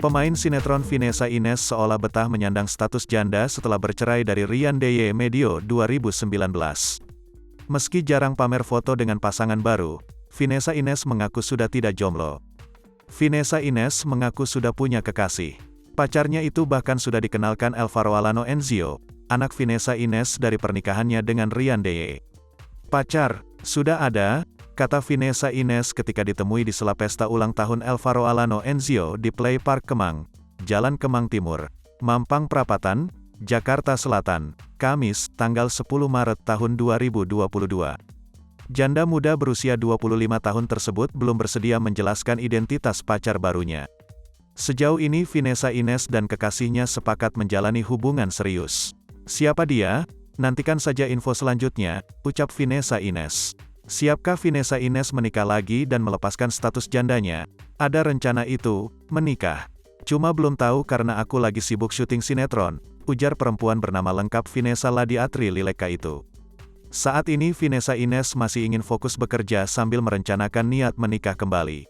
Pemain sinetron Vinesa Ines seolah betah menyandang status janda setelah bercerai dari Rian Deye medio 2019. Meski jarang pamer foto dengan pasangan baru, Vinesa Ines mengaku sudah tidak jomblo. Vinesa Ines mengaku sudah punya kekasih. Pacarnya itu bahkan sudah dikenalkan Alvaro Alano Enzio, anak Vinesa Ines dari pernikahannya dengan Rian Deye. "Pacar, sudah ada," kata Vinesa Ines ketika ditemui di sela pesta ulang tahun Alvaro Alano Enzio di Play Park Kemang, Jalan Kemang Timur, Mampang Perapatan, Jakarta Selatan, Kamis, tanggal 10 Maret tahun 2022. Janda muda berusia 25 tahun tersebut belum bersedia menjelaskan identitas pacar barunya. Sejauh ini Vinesa Ines dan kekasihnya sepakat menjalani hubungan serius. "Siapa dia? Nantikan saja info selanjutnya," ucap Vinesa Ines. Siapkah Vinesa Ines menikah lagi dan melepaskan status jandanya? "Ada rencana itu, menikah. Cuma belum tahu karena aku lagi sibuk syuting sinetron," ujar perempuan bernama lengkap Vinesa Ladiatri Lileka itu. Saat ini Vinesa Ines masih ingin fokus bekerja sambil merencanakan niat menikah kembali.